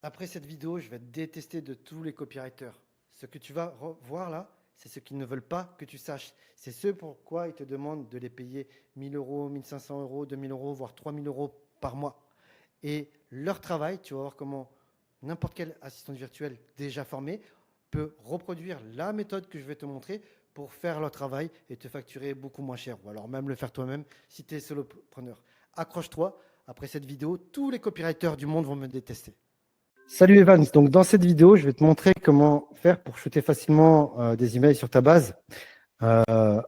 Après cette vidéo, je vais te détester de tous les copywriters. Ce que tu vas voir là, c'est ce qu'ils ne veulent pas que tu saches. C'est ce pourquoi ils te demandent de les payer 1000 euros, 1500 euros, 2000 euros, voire 3000 euros par mois. Et leur travail, tu vas voir comment n'importe quel assistant virtuel déjà formé peut reproduire la méthode que je vais te montrer pour faire leur travail et te facturer beaucoup moins cher. Ou alors même le faire toi-même si tu es solopreneur. Accroche-toi, après cette vidéo, tous les copywriters du monde vont me détester. Salut Evans, donc dans cette vidéo, je vais te montrer comment faire pour shooter facilement des emails sur ta base euh,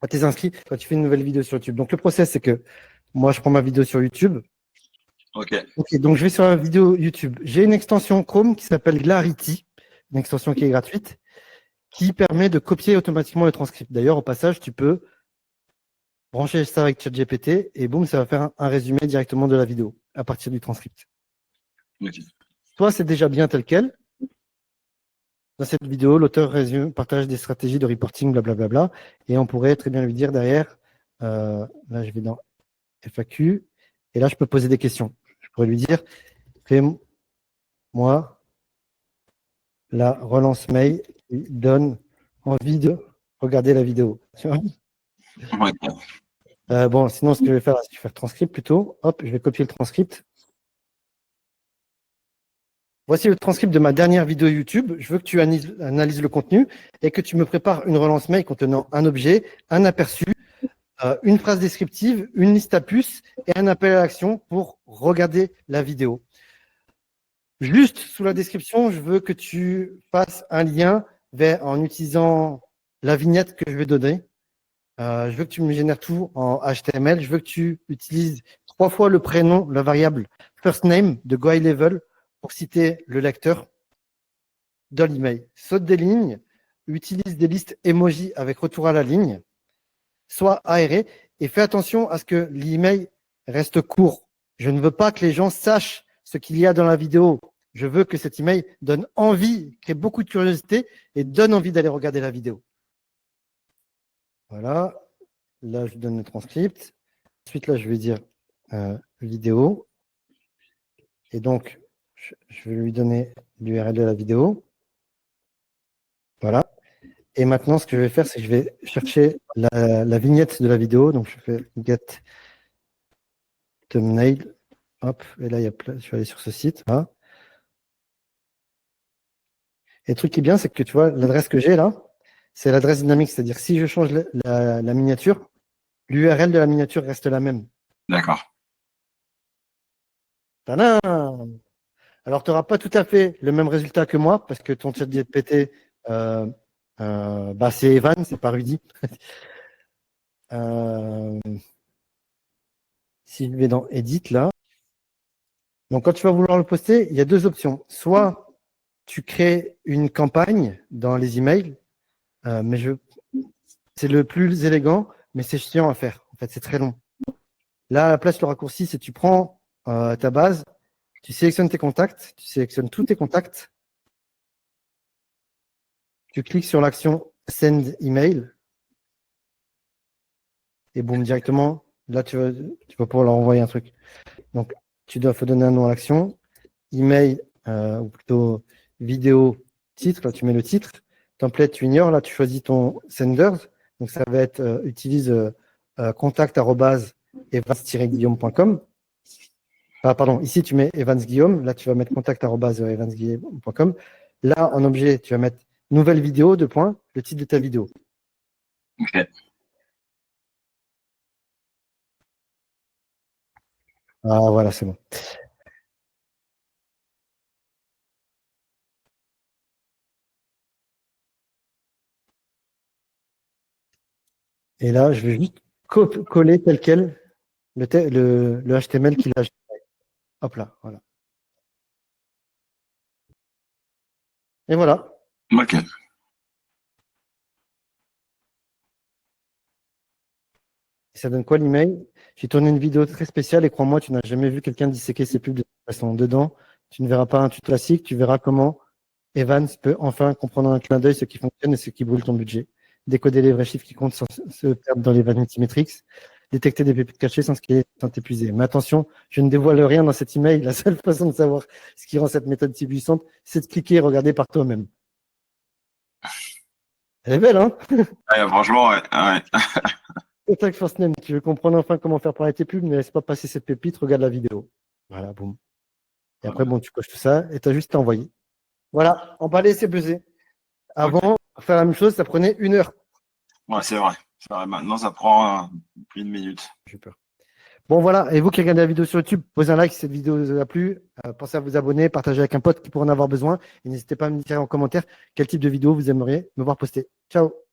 à tes inscrits quand tu fais une nouvelle vidéo sur YouTube. Donc le process, c'est que moi, je prends ma vidéo sur YouTube. Ok. Ok, donc je vais sur la vidéo YouTube. J'ai une extension Chrome qui s'appelle Clarity, une extension qui est gratuite, qui permet de copier automatiquement le transcript. D'ailleurs, au passage, tu peux brancher ça avec ChatGPT et boum, ça va faire un résumé directement de la vidéo à partir du transcript. Ok. Toi, c'est déjà bien tel quel. Dans cette vidéo, l'auteur partage des stratégies de reporting, blablabla. Et on pourrait très bien lui dire derrière, là je vais dans FAQ, et là je peux poser des questions. Je pourrais lui dire, fais-moi la relance mail qui donne envie de regarder la vidéo. Ouais. Bon, sinon ce que je vais faire, c'est que je vais faire transcript plutôt. Hop, je vais copier le transcript. Voici le transcript de ma dernière vidéo YouTube. Je veux que tu analyses le contenu et que tu me prépares une relance mail contenant un objet, un aperçu, une phrase descriptive, une liste à puces et un appel à l'action pour regarder la vidéo. Juste sous la description, je veux que tu fasses un lien en utilisant la vignette que je vais donner. Je veux que tu me génères tout en HTML. Je veux que tu utilises 3 fois le prénom, la variable first name de GoHighLevel pour citer le lecteur dans l'email. Saute des lignes, utilise des listes emoji avec retour à la ligne, sois aéré et fais attention à ce que l'email reste court. Je ne veux pas que les gens sachent ce qu'il y a dans la vidéo. Je veux que cet email donne envie, crée beaucoup de curiosité et donne envie d'aller regarder la vidéo. Voilà. Là, je donne le transcript. Ensuite, là, je vais dire vidéo. Et donc, je vais lui donner l'URL de la vidéo. Voilà. Et maintenant, ce que je vais faire, c'est que je vais chercher la vignette de la vidéo. Donc, je fais get thumbnail. Hop. Et là, je vais aller sur ce site. Là. Et le truc qui est bien, c'est que tu vois, l'adresse que j'ai là, c'est l'adresse dynamique. C'est-à-dire, si je change la miniature, l'URL de la miniature reste la même. D'accord. Tadam! Alors, tu n'auras pas tout à fait le même résultat que moi, parce que ton chat GPT, c'est Evan, c'est pas Rudy. Si je vais dans Edit, là. Donc, quand tu vas vouloir le poster, il y a 2 options. Soit tu crées une campagne dans les emails, mais c'est le plus élégant, mais c'est chiant à faire. En fait, c'est très long. Là, à la place, le raccourci, c'est tu prends ta base, tu sélectionnes tes contacts, tu sélectionnes tous tes contacts, tu cliques sur l'action Send Email, et boum, directement, là, tu vas pouvoir leur envoyer un truc. Donc, faut donner un nom à l'action, email, ou plutôt vidéo, titre, là, tu mets le titre, template, tu ignores, là, tu choisis ton senders, donc ça va être utilise contact@evans-guillaume.com. Ah, pardon, ici, tu mets Evans Guillaume, là, tu vas mettre contact@evansguillaume.com. Là, en objet, tu vas mettre nouvelle vidéo, 2 points, le titre de ta vidéo. Ok. Ah, voilà, c'est bon. Et là, je vais juste coller tel quel le HTML qu'il a. Hop là, voilà. Et voilà. Ok. Et ça donne quoi l'email? J'ai tourné une vidéo très spéciale et crois-moi, tu n'as jamais vu quelqu'un disséquer ses pubs de cette façon. Dedans, tu ne verras pas un tuto classique, tu verras comment Evans peut enfin comprendre un clin d'œil ce qui fonctionne et ce qui brûle ton budget. Décoder les vrais chiffres qui comptent sans se perdre dans les vanity metrics. détecter des pépites cachées sans t'épuiser. Mais attention, je ne dévoile rien dans cet email. La seule façon de savoir ce qui rend cette méthode si puissante, c'est de cliquer et regarder par toi-même. Elle est belle, hein? Ouais, franchement, ouais. Ouais. Contact First Name, tu veux comprendre enfin comment faire parler tes pubs, ne laisse pas passer cette pépite, regarde la vidéo. Voilà, boum. Et après, bon, tu coches tout ça et tu as juste à envoyer. Voilà, emballer, c'est buzzer. Avant, faire la même chose, ça prenait 1 heure. Ouais, c'est vrai. C'est vrai. Maintenant, ça prend 1 minute. J'ai peur. Bon, voilà. Et vous qui regardez la vidéo sur YouTube, posez un like si cette vidéo vous a plu. Pensez à vous abonner, partagez avec un pote qui pourrait en avoir besoin. Et n'hésitez pas à me dire en commentaire quel type de vidéo vous aimeriez me voir poster. Ciao.